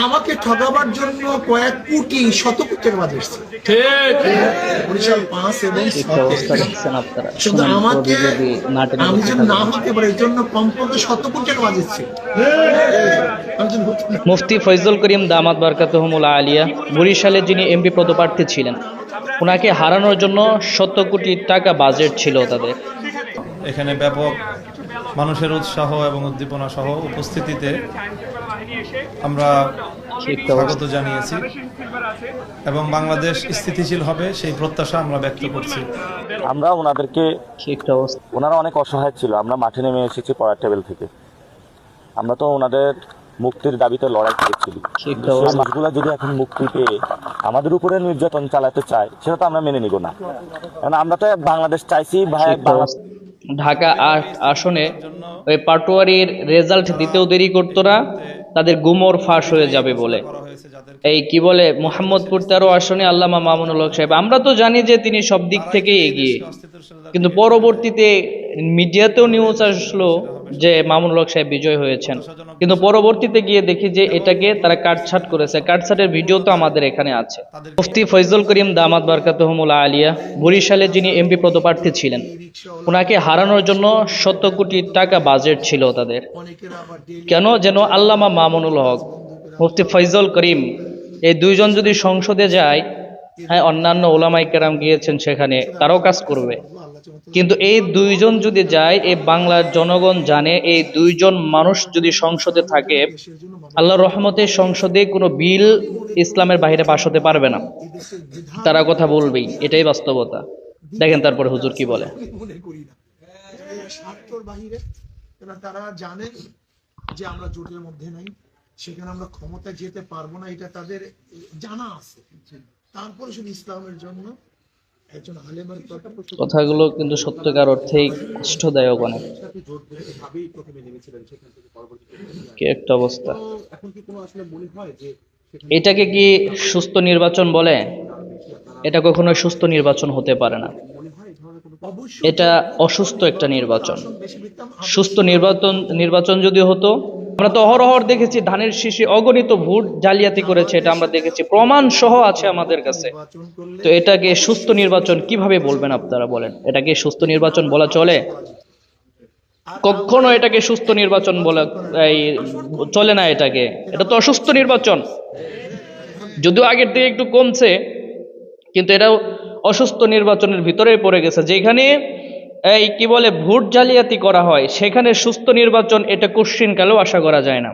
আমাকে ঠকাবার জন্য কয়েক কোটি শত কোটি টাকা বাজে এসছে। বরিশাল 5 এবং 7 শুধু আমাকে আমি যেন না হতে পারি এর জন্য কমপক্ষে শত কোটি টাকা বাজে এসছে। মুফতি ফয়জুল করিম দামাত বারকাতুহুমুল আলিয়া বরিশালে যিনি এমপি পদপ্রার্থী ছিলেন, ওনাকে হারানোর জন্য শত কোটি টাকা বাজেট ছিল তাদের। এখানে ব্যাপক মানুষের উৎসাহ এবং উদ্দীপনা সহ উপস্থিতিতে আমরা স্বাগত জানিয়েছি এবং বাংলাদেশ স্থিতিশীল হবে সেই প্রত্যাশা আমরা ব্যক্ত করছি। আমরা ওনারা অনেক অসহায় ছিল, আমরা মাঠে নেমে এসেছি পড়ার টেবিল থেকে। আমরা তো ওনাদের মুক্তির দাবিতে লড়াই করেছিলি। মানুষগুলো যদি এখন মুক্তি পেয়ে আমাদের উপরে নির্যাতন চালাতে চায়, সেটা তো আমরা মেনে নিব না। কারণ আমরা তো বাংলাদেশ চাইছি ভাই। ঢাকা 8 আসনে ওই পাটোয়ারির রেজাল্ট দিতেও দেরি করতো না, তাদের গুমর ফাঁস হয়ে যাবে বলে। এই কি বলে মোহাম্মদপুর 13 আসনে আল্লামা মামুনুল হক সাহেব, আমরা তো জানি যে তিনি সব দিক থেকেই এগিয়ে, কিন্তু পরবর্তীতে মিডিয়াতেও নিউজ আসলো যে মামুনুল হক সাহেব বিজয় হয়েছেন, কিন্তু পরবর্তীতে গিয়ে দেখি যে এটাকে তারা কাটছাট করেছে। কাটছাটের ভিডিও তো আমাদের এখানে আছে। মুফতি ফয়জুল করিম দামাত বারকাতুহুমুল আলিয়া বরিশালে যিনি এমপি পদপ্রার্থী ছিলেন, ওনাকে হারানোর জন্য শত কোটি টাকা বাজেট ছিল তাদের। কেন যেন আল্লামা মামুনুল হক, মুফতি ফয়জুল করিম, এই দুইজন যদি সংসদে যায়, হ্যাঁ অন্যান্য ওলামায়ে কেরাম গিয়েছেন সেখানে, তারাও কাজ করবে, কিন্তু এই দুইজন যদি যায়, এই বাংলার জনগণ জানে এই দুইজন মানুষ যদি সংসদে থাকে, আল্লাহর রহমতে সংসদে কোনো বিল ইসলামের বাইরে পাস হতে পারবে না, তারা কথা বলবেই, এটাই বাস্তবতা। দেখেন তারপরে হুজুর কি বলে। তারা জানে যে আমরা জোটের মধ্যে নাই, সেখানে আমরা ক্ষমতায় যেতে পারবো না, এটা তাদের জানা আছে। তারপরে শুধু ইসলামের জন্য একজন আলেমের কথাগুলো কিন্তু সত্যিকার অর্থেই কষ্টদায়ক অনেক। কি একটা অবস্থা! এটাকে কি সুস্থ নির্বাচন বলে? এটা কখনো সুস্থ নির্বাচন হতে পারে না, এটা অসুস্থ একটা নির্বাচন। সুস্থ নির্বাচন যদি হতো, আমরা তো অহরহর দেখেছি ধানের শীষে অগণিত ভোট জালিয়াতি করেছে, এটা আমরা দেখেছি, প্রমাণ সহ আছে আমাদের কাছে। তো এটাকে সুস্থ নির্বাচন কিভাবে বলবেন আপনারা বলেন? এটাকে সুস্থ নির্বাচন বলা চলে? কখনো এটাকে সুস্থ নির্বাচন বলা চলে না, এটা তো অসুস্থ নির্বাচন। যদিও আগের থেকে একটু কমছে, কিন্তু এটাও অসুস্থ নির্বাচনের ভিতরেই পড়ে গেছে। যেখানে এই কি বলে ভোট জালিয়াতি করা হয়, সেখানে সুস্থ নির্বাচন এটা কোশ্চিন কালেও আশা করা যায় না।